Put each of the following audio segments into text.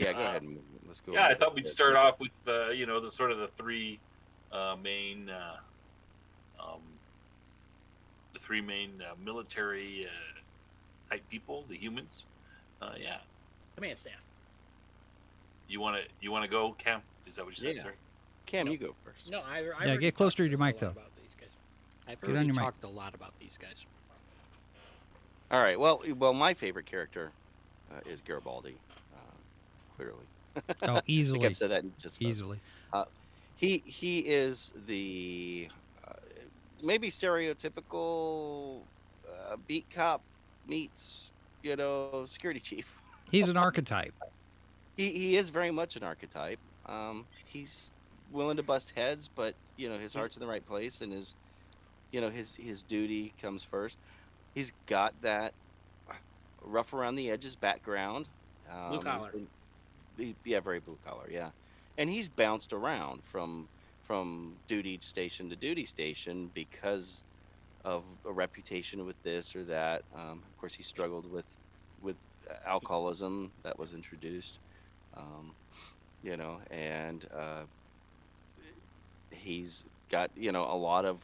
Yeah, go ahead and let's go Yeah, over I thought we'd start off with the sort of the three main um, military type people, the humans. Yeah, Command staff. you want to go, Cam? Is that what you said? Yeah. Sorry. Cam, No. you go first. No, I Yeah, already get closer talked to your a mic, lot though. about these guys. I've Get on already your mic. talked a lot about these guys. All right. Well, my favorite character is Garibaldi. Clearly. Oh, I think easily. I've said that in just about. Easily. He is the maybe stereotypical beat cop meets security chief. He's an archetype. He is very much an archetype. He's willing to bust heads, but his heart's in the right place, and his duty comes first. He's got that rough around the edges background. Blue collar. Yeah, very blue collar. Yeah, and he's bounced around from duty station to duty station because of a reputation with this or that. Of course, he struggled with alcoholism that was introduced. And he's got a lot of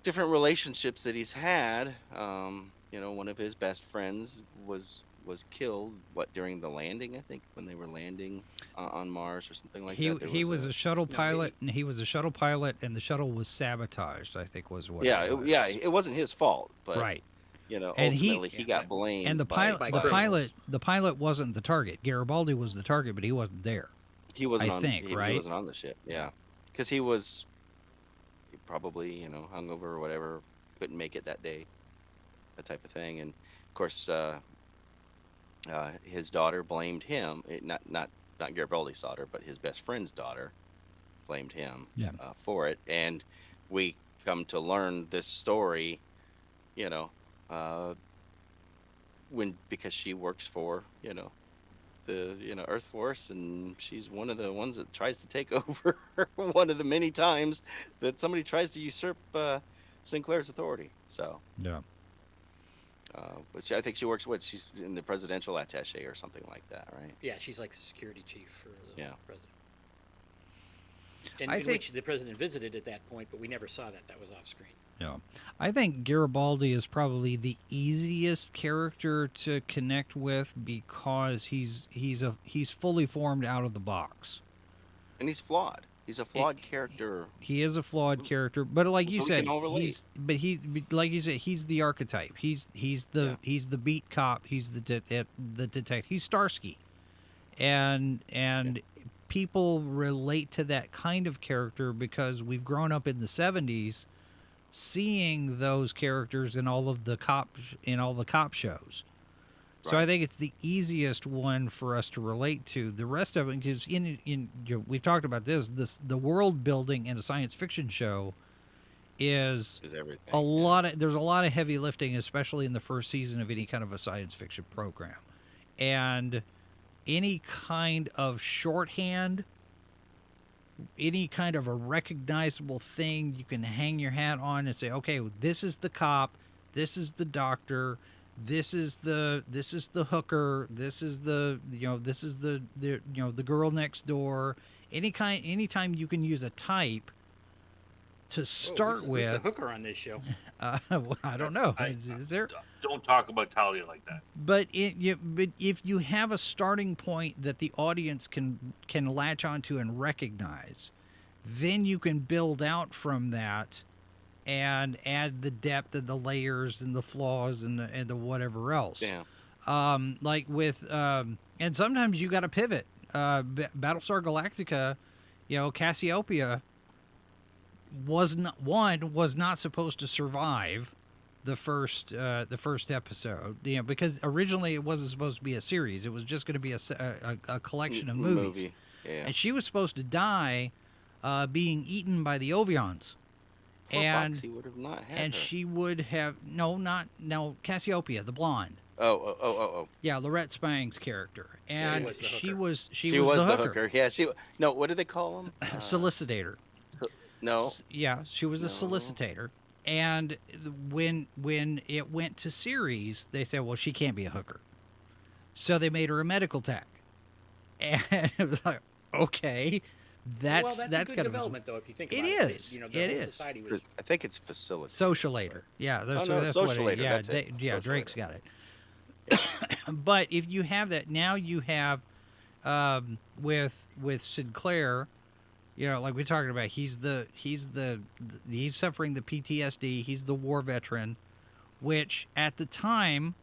different relationships that he's had. One of his best friends was killed during the landing, I think, when they were landing on Mars or something like that. He was a shuttle pilot, and he was a shuttle pilot, and the shuttle was sabotaged, I think was what. It wasn't his fault, but right. And ultimately he got blamed. And the pilot wasn't the target. Garibaldi was the target, but he wasn't there. He wasn't. He wasn't on the ship. Yeah, because he was probably hungover or whatever, couldn't make it that day, that type of thing. And of course, his daughter blamed him. Not Garibaldi's daughter, but his best friend's daughter blamed him for it. And we come to learn this story, because she works for the Earth Force, and she's one of the ones that tries to take over one of the many times that somebody tries to usurp Sinclair's authority. So yeah. But I think she works she's in the presidential attaché or something like that, right? Yeah, she's like the security chief for the president. I In think, which the president visited at that point, but we never saw that. That was off screen. Yeah, I think Garibaldi is probably the easiest character to connect with because he's fully formed out of the box, and he's flawed. He's a flawed character. He is a flawed charactor, but like you said, he's the archetype. He's the beat cop. He's the detective. He's Starsky, and people relate to that kind of character because we've grown up in the 70s seeing those characters in all the cop shows. So I think it's the easiest one for us to relate to. The rest of it, because we've talked about the world building in a science fiction show is everything. There's a lot of heavy lifting, especially in the first season of any kind of a science fiction program, and any kind of shorthand, any kind of a recognizable thing you can hang your hat on and say, okay, this is the cop, this is the doctor, this is the hooker, this is the girl next door. Anytime you can use a type to start Who's with. the hooker on this show? Well, I don't know. Is there? Don't talk about Talia like that. But if you have a starting point that the audience can latch onto and recognize, then you can build out from that and add the depth and the layers and the flaws and the whatever else. Yeah. Like with and sometimes you got to pivot. Battlestar Galactica, Cassiopeia was not supposed to survive the first episode, because originally it wasn't supposed to be a series. It was just going to be a collection of movies. Yeah. And she was supposed to die being eaten by the Ovions. And Foxy would have not had and her. she would have Cassiopeia, the blonde. Oh. Yeah, Lorette Spang's character. And she was the the hooker. Yeah, no, what do they call him? Solicitator. No. Yeah, she was a solicitor. And when it went to series, they said, well, she can't be a hooker. So they made her a medical tech. And it was like, okay, that's a good kind development, though, if you think it about it. is. You know, it the whole is. society was I think it's facilitator. Socialator. Yeah, Oh, no, that's what socialator. yeah, That's it. yeah, Socialator. Drake's got it. Yeah. But if you have that, now you have with Sinclair, you know, like we're talking about, he's suffering the PTSD. He's the war veteran, which at the time,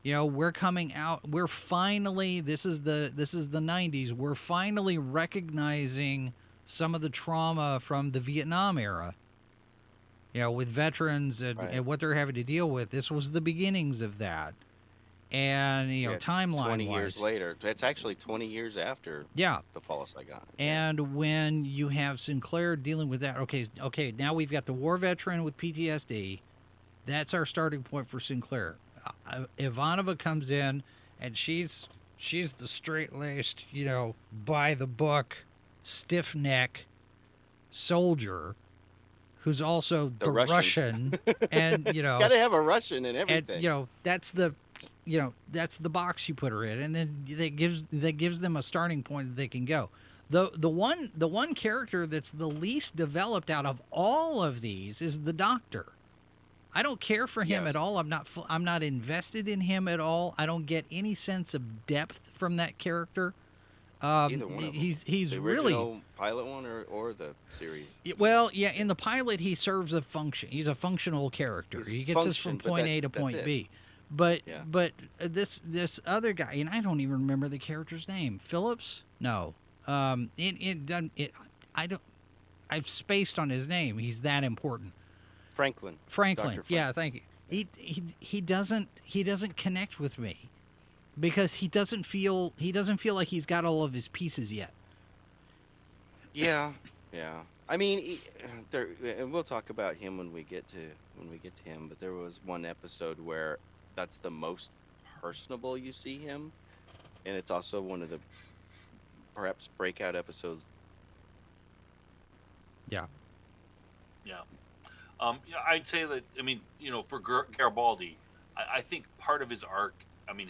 you know, we're coming out. We're finally, this is the 90s. We're finally recognizing some of the trauma from the Vietnam era. You know, with veterans and what they're having to deal with. This was the beginnings of that. And, you know, timeline 20 years later. It's actually 20 years after the fall of Saigon. And when you have Sinclair dealing with that, okay, now we've got the war veteran with PTSD. That's our starting point for Sinclair. Ivanova comes in, and she's the straight-laced, you know, by the book, stiff neck soldier who's also the Russian. And, you know, got to have a Russian in everything. And, you know, that's the box you put her in, and then that gives them a starting point that they can go. The one character that's the least developed out of all of these is the Doctor. I don't care for him at all. I'm not invested in him at all. I don't get any sense of depth from that character. Either one of them. He's the really original pilot one or the series. Well, yeah. In the pilot, he serves a function. He's a functional character. He gets us from point A to point B. But this other guy, and I don't even remember the character's name. Phillips? No. I've spaced on his name. He's that important. Franklin. Yeah, thank you. He doesn't connect with me because he doesn't feel like he's got all of his pieces yet. Yeah. I mean, and we'll talk about him when we get to him. But there was one episode where that's the most personable you see him, and it's also one of the perhaps breakout episodes. Yeah. I'd say that, I mean, you know, for Garibaldi, I think part of his arc, I mean,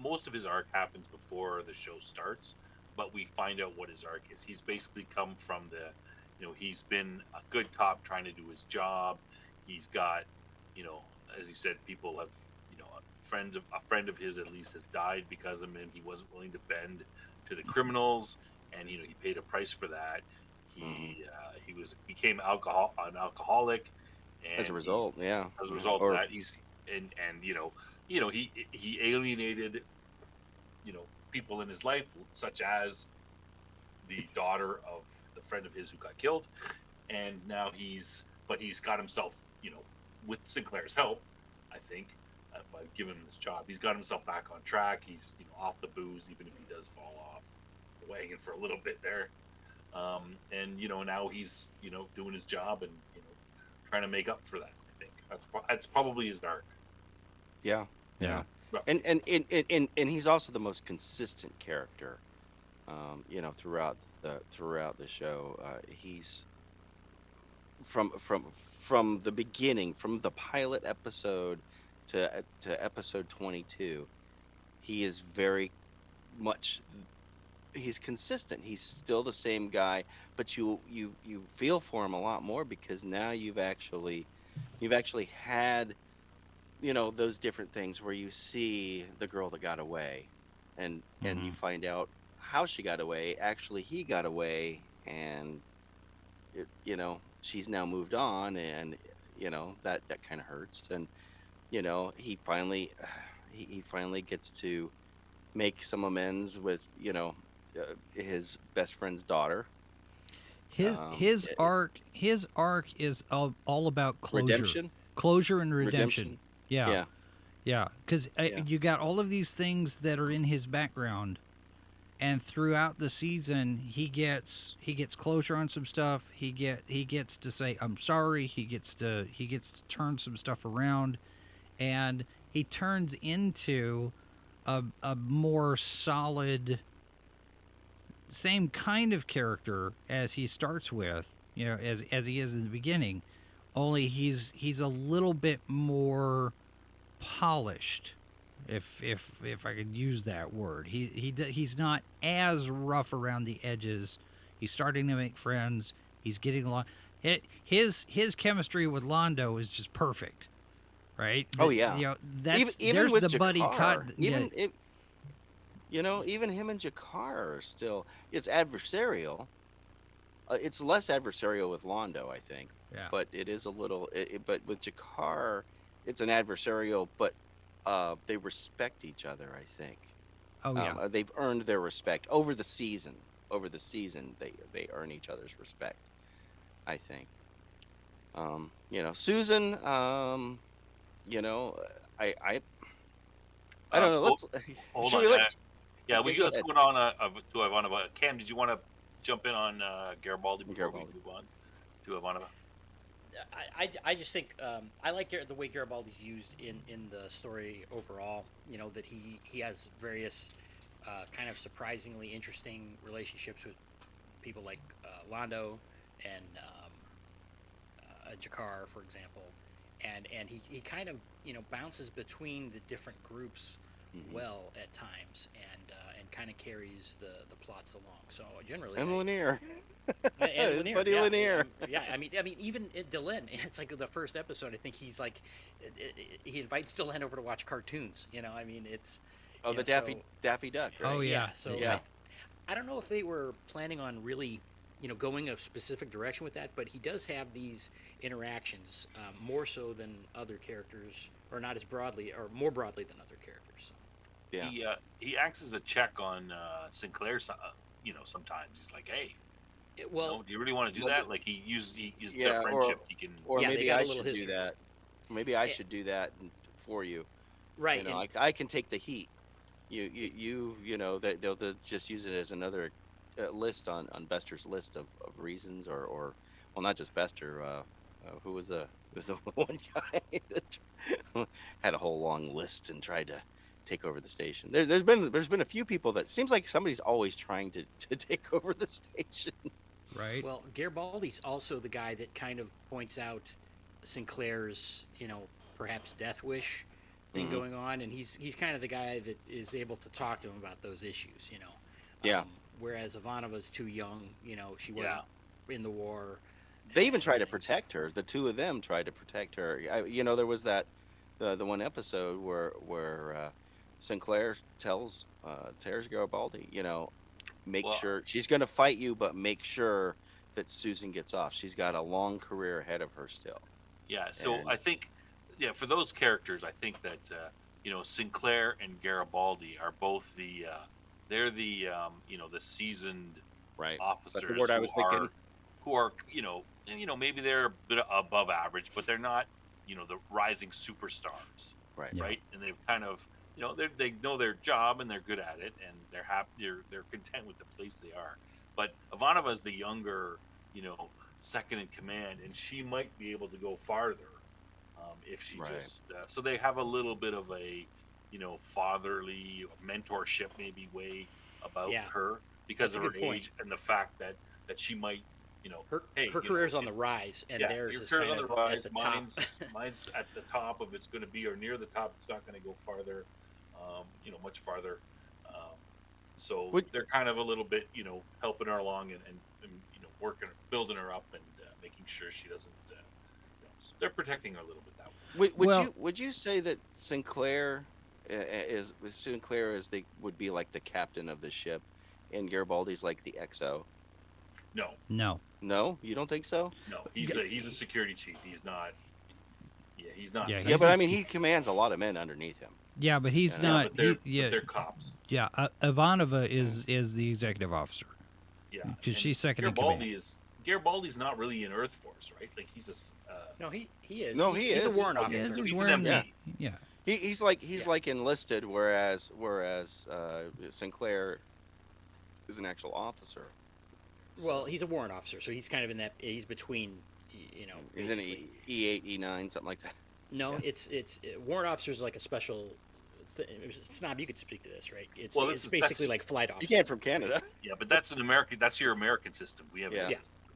most of his arc happens before the show starts, but we find out what his arc is. He's basically come from he's been a good cop trying to do his job. He's got, you know, as he said, people have, you know, a friend of his at least has died because of him. He wasn't willing to bend to the criminals, and, you know, he paid a price for that. He became an alcoholic, and as a result of that, he's and he alienated, you know, people in his life, such as the daughter of the friend of his who got killed, and now he's got himself, you know, with Sinclair's help, I think, by giving him this job, he's got himself back on track. He's, you know, off the booze, even if he does fall off the wagon for a little bit there. And, you know, now he's, you know, doing his job and, you know, trying to make up for that. I think that's probably his arc. Yeah. And he's also the most consistent character, you know, throughout the show. He's from the beginning, from the pilot episode to episode 22, he is very much. He's consistent. He's still the same guy, but you feel for him a lot more because now you've actually had, you know, those different things where you see the girl that got away, and you find out how she got away. Actually, he got away, and you know, she's now moved on, and you know that kind of hurts. And you know, he finally gets to make some amends with, you know, his best friend's daughter. His arc is all about closure and redemption. Yeah. Because you got all of these things that are in his background, and throughout the season, he gets closure on some stuff. He gets to say I'm sorry. He gets to turn some stuff around, and he turns into a more solid, same kind of character as he starts with, you know, as he is in the beginning, only he's a little bit more polished if I could use that word. He's not as rough around the edges. He's starting to make friends. He's getting along. His chemistry with Londo is just perfect, right? Oh yeah. You know, that's even there's with the buddy Jakar, cut. even if even him and Jakar are still. It's adversarial. It's less adversarial with Londo, I think. Yeah. But it is a little. But with Jakar, it's an adversarial, but they respect each other, I think. Oh yeah. They've earned their respect over the season. Over the season, they earn each other's respect, I think. Susan. I don't know. Let's. Hold Should on. we let? Yeah, Okay, let's go on to Ivanova. Cam, did you want to jump in on Garibaldi before we move on to Ivanova? I just think I like the way Garibaldi's used in the story overall. You know, that he has various kind of surprisingly interesting relationships with people like Londo and Jakar, for example, and he kind of bounces between the different groups well at times, and kind of carries the plots along. So generally, And Lanier. and His Lanier, buddy Lanier. yeah. I mean, even Delenn. It's like the first episode. I think he's like, he invites Delenn over to watch cartoons. I mean, it's The Daffy Duck. Right? Oh yeah. So Yeah. I don't know if they were planning on really, going a specific direction with that, but he does have these interactions more so than other characters, or not as broadly, or more broadly than other characters. So. Yeah. He acts as a check on Sinclair. Sometimes he's like, hey. Do you really want to do that? Like he uses their friendship. He can. Or Yeah, maybe they got I a little should do history. that. Maybe I should do that for you. Right. I can take the heat. They'll just use it as another list on Bester's list of reasons, or well, not just Bester. Who was the one guy that had a whole long list and tried to take over the station? There's been a few people that seems like somebody's always trying to take over the station. Right. Well, Garibaldi's also the guy that kind of points out Sinclair's, perhaps death wish thing going on, and he's kind of the guy that is able to talk to him about those issues, Yeah. Whereas Ivanova's too young, she wasn't in the war. They even tried to protect her. The two of them tried to protect her. There was that the one episode where Sinclair tells Garibaldi, make sure she's going to fight you, but make sure that Susan gets off. She's got a long career ahead of her still. Yeah. So I think, for those characters, I think that Sinclair and Garibaldi are both they're the seasoned officers. That's the word I was thinking. Who are maybe they're a bit above average, but they're not the rising superstars, Right? Yeah. Right, and they've kind of they know their job and they're good at it, and they're happy. They're content with the place they are. But Ivanova is the younger, second in command, and she might be able to go farther if she just. So they have a little bit of a, fatherly mentorship maybe way about her because of her age and the fact that she might. Her career's on the rise, and theirs your is career's kind on the of rise. at the top. Mine's at the top of it's going to be, or near the top. It's not going to go farther, much farther. So they're kind of a little bit, helping her along and working, building her up, and making sure she doesn't. They're protecting her a little bit that way. Would you say that Sinclair would be like the captain of the ship, and Garibaldi's like the XO? No. No, you don't think so? No, he's a security chief. He's not. Yeah, he's not. Yeah, Yeah, but I mean, he commands a lot of men underneath him. Yeah, but he's not. But they're cops. Yeah, Ivanova is the executive officer. Yeah, because she's second in command. Garibaldi's not really in Earth Force, right? Like he's a. No, he is. No, he's is. a warrant Okay, officer. so He's he's wearing an MP. Yeah. He's like enlisted, whereas Sinclair is an actual officer. Well, he's a warrant officer, so he's kind of in that. He's between, He's in E8, E9, something like that. No, it's warrant officer is like a special. Snob, you could speak to this, right? It's basically like flight officer. You can't from Canada. Yeah, but that's an American. That's your American system. We have.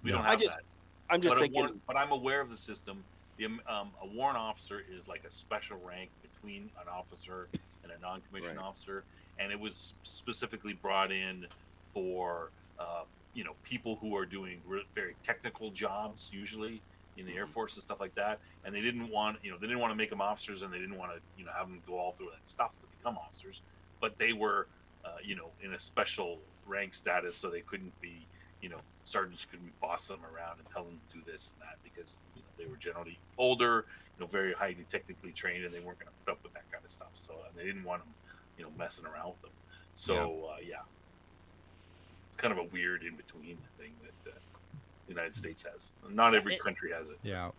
We don't have that. I'm just thinking. But I'm aware of the system. A warrant officer is like a special rank between an officer and a non-commissioned Right. officer, and it was specifically brought in for people who are doing very technical jobs, usually in the Air Force and stuff like that. And they didn't want to make them officers, and they didn't want to have them go all through that stuff to become officers. But they were in a special rank status, so they couldn't be sergeants couldn't boss them around and tell them to do this and that, because they were generally older, very highly technically trained, and they weren't going to put up with that kind of stuff. So they didn't want them messing around with them. So yeah, it's kind of a weird in between thing that the United States has. Not every country has it. Yeah.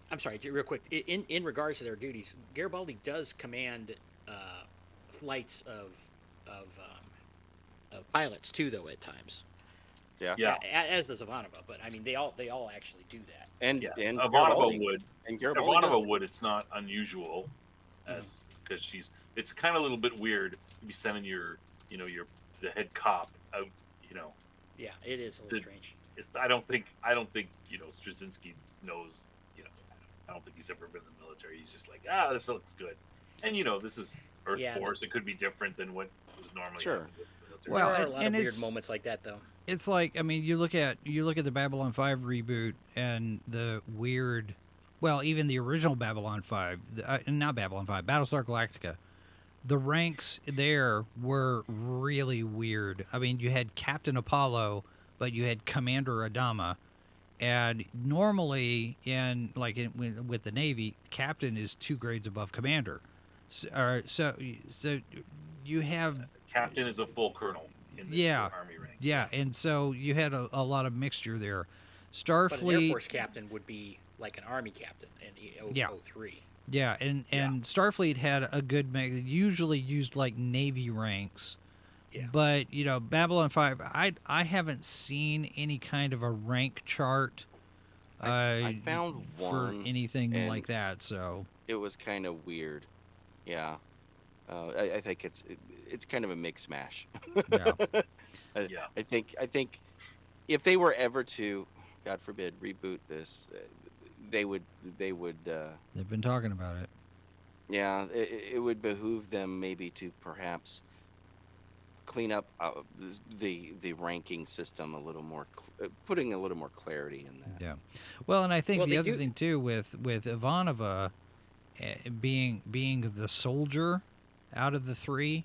I'm sorry, real quick. In regards to their duties, Garibaldi does command flights of pilots too, though, at times. Yeah. As does Ivanova, but I mean, they all actually do that. And Ivanova would. And Garibaldi Ivanova would. It's not unusual, as because it's kind of a little bit weird to be sending the head cop out. Yeah, it is a little strange. I don't think Straczynski knows. I don't think he's ever been in the military. He's just like, this looks good, and this is Earth Force. It could be different than what was normally. Sure. Well, there are a lot of weird moments like that, though. It's like, I mean, you look at the Babylon 5 reboot and the weird, well, even the original Babylon 5, not Babylon 5, Battlestar Galactica. The ranks there were really weird. I mean, you had Captain Apollo, but you had Commander Adama. And normally with the Navy, captain is 2 grades above commander. So you have captain is a full colonel in the Army ranks. Yeah, and so you had a lot of mixture there. Starfleet, but an Air Force captain would be like an Army captain in 03. Yeah, and Starfleet had a good usually used like Navy ranks. Yeah. But, Babylon 5, I haven't seen any kind of a rank chart I found for one anything like that, so it was kind of weird. Yeah. I think it's kind of a mix mash. Yeah. Yeah. I think if they were ever to, God forbid, reboot this, they would they've been talking about it. Yeah, it would behoove them maybe to perhaps clean up the ranking system a little more, putting a little more clarity in that. Yeah. Well, and I think the other thing too with Ivanova being the soldier out of the 3,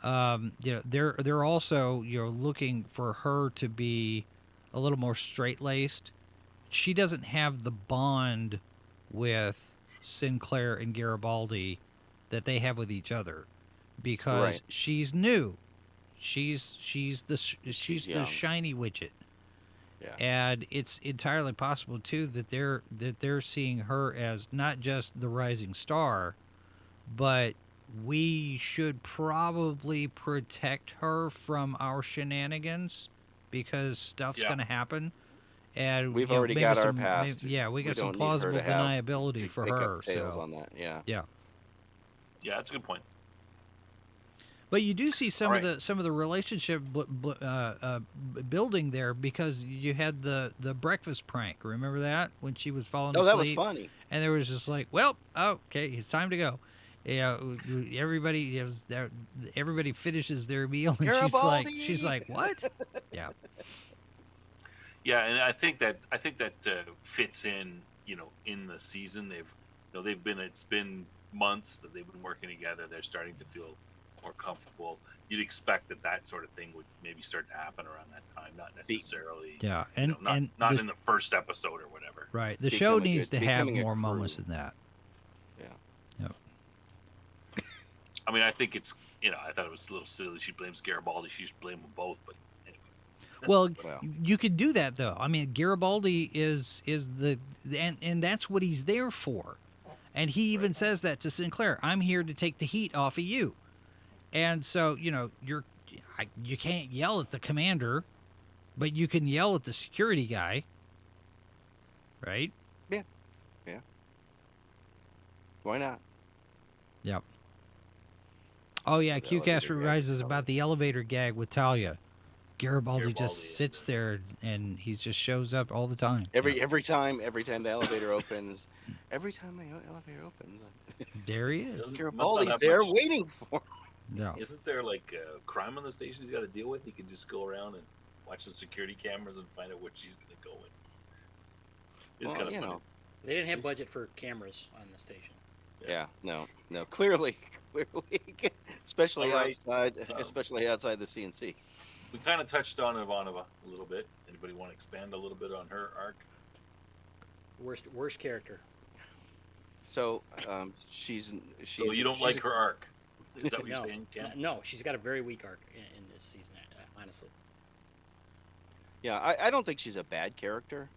they're also looking for her to be a little more straight-laced. She doesn't have the bond with Sinclair and Garibaldi that they have with each other, because she's new. She's the shiny widget. Yeah. And it's entirely possible too that they're seeing her as not just the rising star, but we should probably protect her from our shenanigans, because stuff's going to happen. And we've already got our past. We got some plausible deniability for her. Tails on that. Yeah. Yeah. Yeah, that's a good point. But you do see some of the relationship building there, because you had the breakfast prank. Remember that, when she was falling asleep? Oh, that was funny. And there was just like, well, okay, it's time to go. Everybody finishes their meal, and Garibaldi! she's like, what? Yeah. Yeah, and I think that fits in, in the season. It's been months that they've been working together. They're starting to feel more comfortable. You'd expect that sort of thing would maybe start to happen around that time, not necessarily. Yeah, not in the first episode or whatever. Right. The show needs to have more moments than that. Yeah. Yep. I mean, I think it's, I thought it was a little silly. She blames Garibaldi. She should blame them both, but anyway. Well, you could do that though. I mean, Garibaldi is and that's what he's there for. And he even says that to Sinclair. I'm here to take the heat off of you. And so, you can't yell at the commander, but you can yell at the security guy. Right? Yeah. Yeah. Why not? Yep. Oh, yeah. QCast reminds us about the elevator gag with Talia. Garibaldi Garibaldi just sits there and he just shows up all the time. Every time the elevator opens, every time the elevator opens, There he is. Must not Garibaldi's have there much. waiting for him. Yeah. Isn't there like crime on the station he's got to deal with? He can just go around and watch the security cameras and find out what she's going to go in. It's Well, kind of you funny. know, They didn't have budget for cameras on the station. yeah, no, clearly, especially All right. especially outside the CNC. We kind of touched on Ivanova a little bit. Anybody want to expand a little bit on her arc? Worst character. So, she's So you don't she's like a- her arc? Is that what you're No, saying, Cam? no, she's got a very weak arc in this season. Honestly, Yeah, I don't think she's a bad character.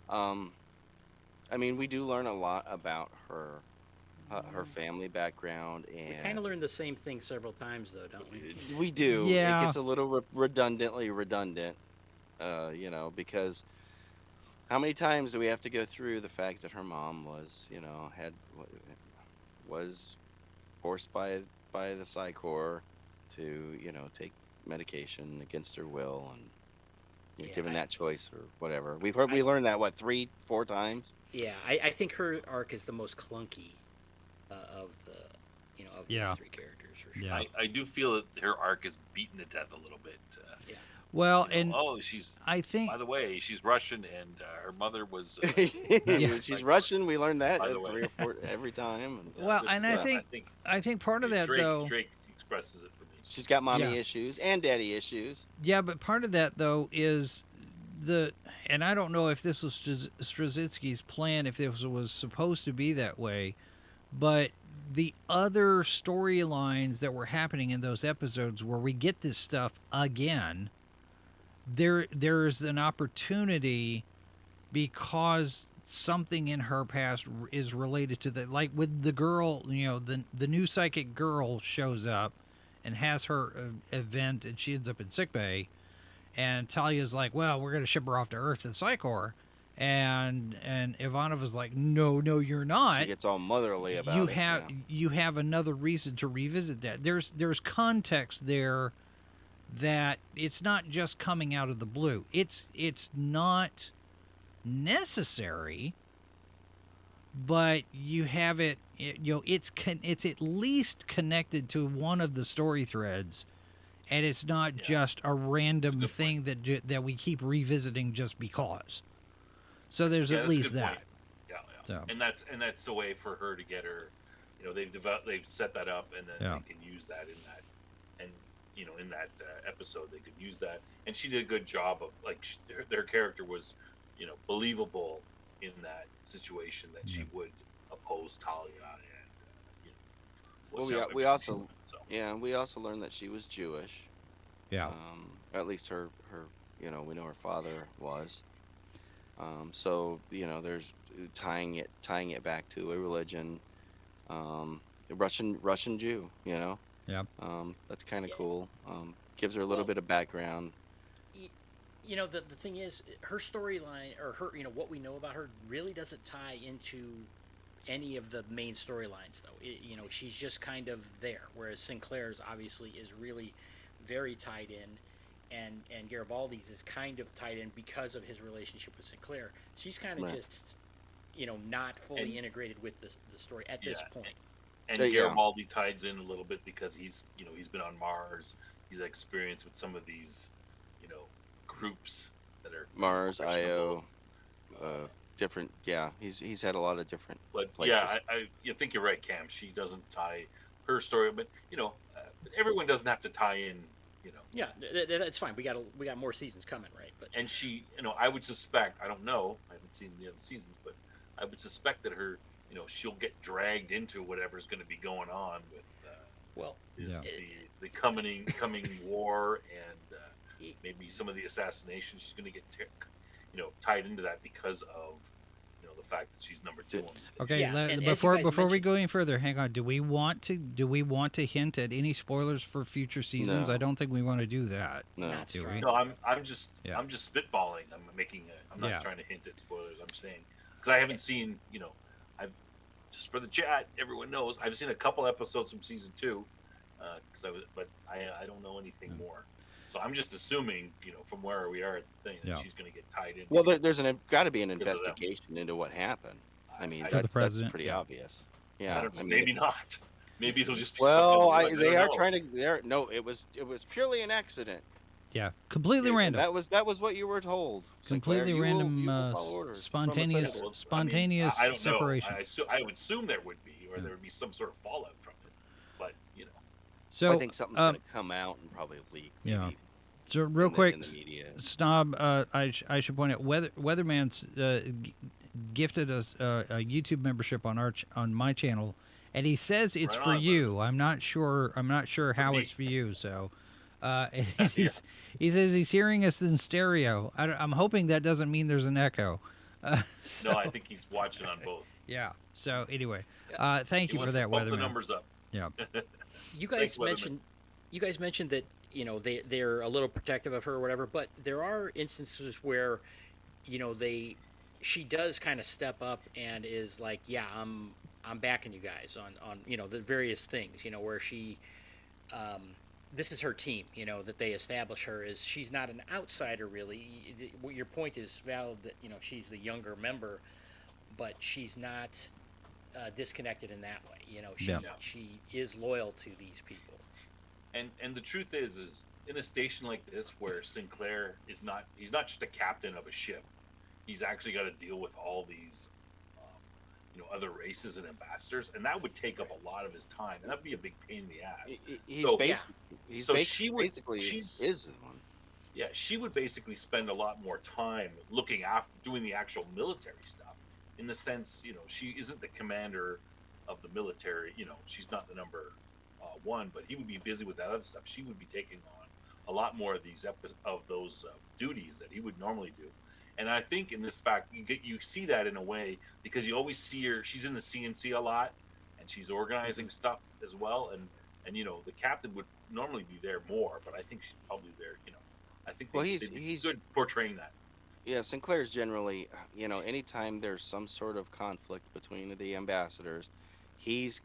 I mean, we do learn a lot about her family background, we kind and of learned the same thing several times, though, don't we? we do. Yeah. It gets a little redundantly redundant, because how many times do we have to go through the fact that her mom was, was forced by the Psi Corps to, take medication against her will, and given that choice or whatever. We learned that 3-4 times. Yeah, I think her arc is the most clunky of of Yeah. these three characters for sure. Yeah. I do feel that her arc is beaten to death a little bit. Well, and She's, I think by the way, she's Russian and her mother was. She's like- Russian. We learned that By the way. 3 or 4 every time. And Well, this and is, I think part of that Drake, though. Drake expresses it for me. she's got mommy Yeah. issues and daddy issues. Yeah, but part of that though is and I don't know if this was Straczynski's plan, if this was supposed to be that way, but the other storylines that were happening in those episodes where we get this stuff again, there's an opportunity because something in her past is related to that. Like with the girl, the new psychic girl shows up and has her event, and she ends up in sickbay. And Talia's like, well, we're going to ship her off to Earth to the Psi Corps. And Ivanova's like, no, you're not. She gets all motherly about You it. have you have another reason to revisit that. There's context there that it's not just coming out of the blue. It's not necessary, but you have it. It's at least connected to one of the story threads. And it's not just a random good thing that we keep revisiting just because. So there's Yeah, at that's a least good that. point. Yeah. So. And that's a way for her to get her. They've set that up, and then they can use that in that, and in that episode they could use that. And she did a good job of their character was, believable in that situation that she would oppose Talia and. Well, we also learned that she was Jewish. Yeah. At least her we know her father was. So there's tying it back to a religion, Russian Jew. Yeah. That's kind of cool. Gives her a little bit of background. The thing is, her storyline or her what we know about her really doesn't tie into any of the main storylines, though. She's just kind of there, whereas Sinclair's obviously is really very tied in, and Garibaldi's is kind of tied in because of his relationship with Sinclair. She's kind of just not fully integrated with the story at this point. And Garibaldi ties in a little bit because he's been on Mars. He's experienced with some of these groups that are Mars, Io, different. Yeah, he's had a lot of different. But places. I think you're right, Cam. She doesn't tie her story, but everyone doesn't have to tie in. Yeah, that's fine. We got more seasons coming, right? But And she, I would suspect. I don't know. I haven't seen the other seasons, but I would suspect that her, she'll get dragged into whatever's going to be going on with. The coming war and maybe some of the assassinations. She's going to get tied into that because of the fact that she's number 2 on the station. Okay, Yeah, and as you before guys we mentioned- go any further, hang on. Do we want to hint at any spoilers for future seasons? No. I don't think we want to do that. No. not do we? strong. No, I'm just Yeah. I'm just spitballing. I'm not Yeah. trying to hint at spoilers. I'm saying because I haven't seen I've just for the chat. Everyone knows I've seen a couple episodes from season 2 but I don't know anything more. So I'm just assuming, from where we are at the thing, that Yeah. she's going to get tied in. Well, there's got to be an Because of them. investigation into what happened. I mean, For the that's president, pretty yeah. obvious. I Yeah, don't know. I mean, Maybe not. Maybe it'll just be well, something. I they don't are know. trying to. No, it was purely an accident. Yeah, completely random. That was what you were told. Sinclair. Completely random, You will follow orders from a spontaneous, senator. spontaneous I don't separation. know. I would assume there would be, or there would be some sort of fallout from it. But So I think something's going to come out and probably leak. Yeah. Maybe So real quick, in the media. Snob, I should point out, Weatherman's gifted us a YouTube membership on my channel, and he says it's Right for on, you. I'm not sure for how me. it's for you. So, he says he's hearing us in stereo. I'm hoping that doesn't mean there's an echo. No, I think he's watching on both. Yeah. So anyway, thank He you for wants that, to bump the Weatherman. numbers up. Yeah. You Thanks, guys Weatherman. mentioned that they're a little protective of her or whatever, but there are instances where she does kind of step up and is like, yeah, I'm backing you guys on the various things, where she this is her team, that they establish her as she's not an outsider really. Your point is valid that she's the younger member, but she's not disconnected in that way. She is loyal to these people. And the truth is in a station like this where Sinclair he's not just a captain of a ship. He's actually got to deal with all these other races and ambassadors, and that would take up a lot of his time, and that'd be a big pain in the ass. She would basically spend a lot more time looking after doing the actual military stuff, in the sense, she isn't the commander of the military, she's not the number one, but he would be busy with that other stuff. She would be taking on a lot more of those duties that he would normally do. And I think in this fact, you see that in a way because you always see her. She's in the CNC a lot, and she's organizing stuff as well. And the captain would normally be there more, but I think she's probably there. I think he's good portraying that. Yeah, Sinclair's generally, anytime there's some sort of conflict between the ambassadors, he's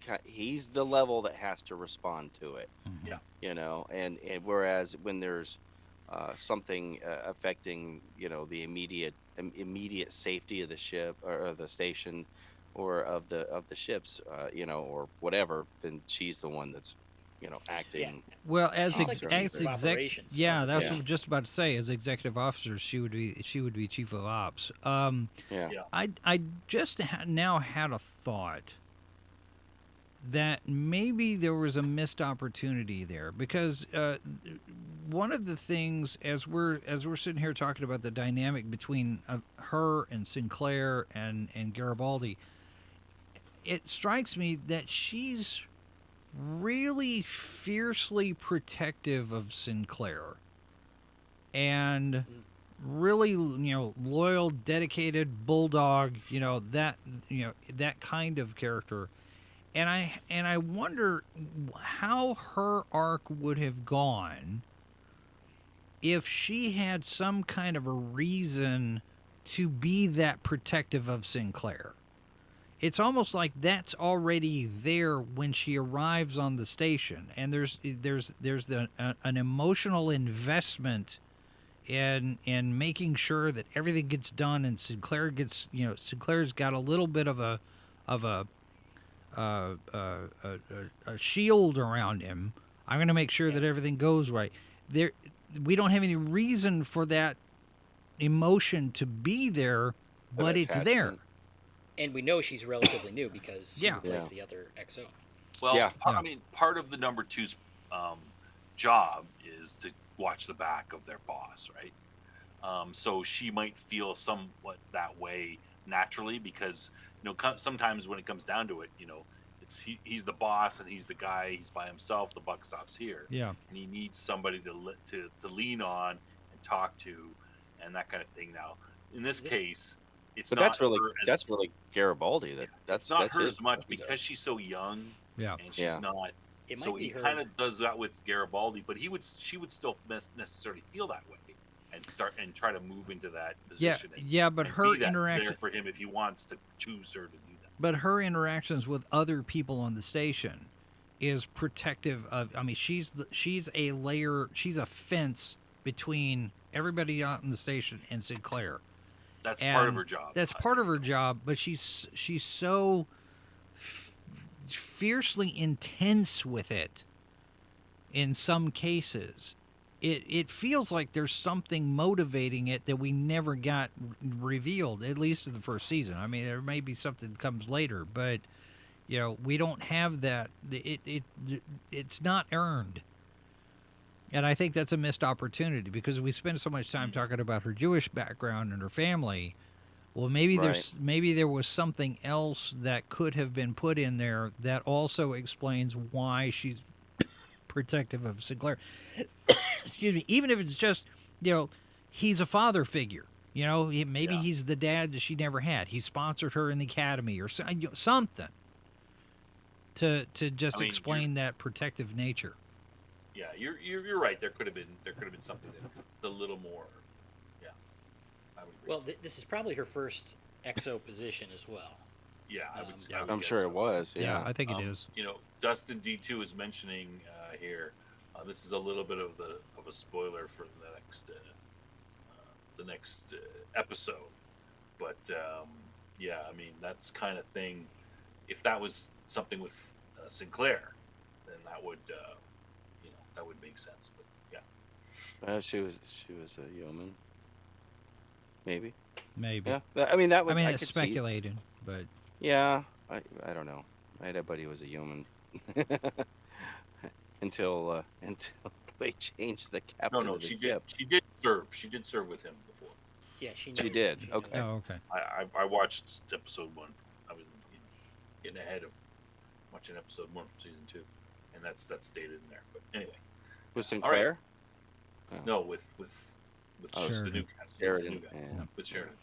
the level that has to respond to it. Yeah. And whereas when there's something affecting the immediate safety of the ship or the station or of the ships, or whatever, then she's the one that's acting. Yeah. Well, as She's like the chief of operations. yeah, that's Yeah. what I was just about to say. As executive officer, she would be chief of ops. Yeah. I just now had a thought that maybe there was a missed opportunity there, because one of the things, as we're sitting here talking about the dynamic between her and Sinclair and Garibaldi, it strikes me that she's really fiercely protective of Sinclair and really loyal, dedicated bulldog, that kind of character. And I wonder how her arc would have gone if she had some kind of a reason to be that protective of Sinclair. It's almost like that's already there when she arrives on the station, and there's an emotional investment in making sure that everything gets done, and Sinclair's got a little bit of a shield around him. I'm going to make sure that everything goes right. We don't have any reason for that emotion to be there, but it's there. And we know she's relatively new because she replaced the other XO. Well, part of the number two's job is to watch the back of their boss, right? So she might feel somewhat that way naturally because sometimes when it comes down to it, he's the boss and he's the guy. He's by himself. The buck stops here. Yeah, and he needs somebody to lean on and talk to, and that kind of thing. Now, in this case, that's really Garibaldi. That's not her his as much because she's so young. Yeah, and she's not. So he kind of does that with Garibaldi, but she would still necessarily feel that way and try to move into that position. But her interaction there for him if he wants to choose her to do that. But her interactions with other people on the station is protective of. I mean, she's a layer. She's a fence between everybody out in the station and Sinclair. That's And part of her job. That's part of her job, but she's so fiercely intense with it. In some cases, it feels like there's something motivating it that we never got revealed, at least in the first season. I mean, there may be something that comes later, but we don't have that. It's not earned. And I think that's a missed opportunity because we spend so much time talking about her Jewish background and her family. Well, maybe there was something else that could have been put in there that also explains why she's protective of Sinclair. Excuse me. Even if it's just, he's a father figure. Maybe he's the dad that she never had. He sponsored her in the academy or something to just explain that protective nature. Yeah, you're right. There could have been something that's a little more. Yeah, I would agree. Well, this is probably her first exo position as well. Yeah, I would I'm sure it was. Yeah, I think it is. Dustin D2 is mentioning here. This is a little bit of a spoiler for the next episode, but I mean that's kind of thing. If that was something with Sinclair, then that would make sense. But yeah, she was a yeoman. Maybe. Yeah, I mean that would. I it's speculated, but yeah, I don't know. I had a buddy who was a yeoman until they changed the captain. No, of the she ship. did. She did serve. She did serve with him before. Yeah, she did. Okay. Oh, okay. I watched episode 1. I was getting ahead of watching episode 1 from season 2, and that's stated in there. But anyway, with Sinclair? Right. No, with Sheridan. the new captain. Sheridan. With Sheridan.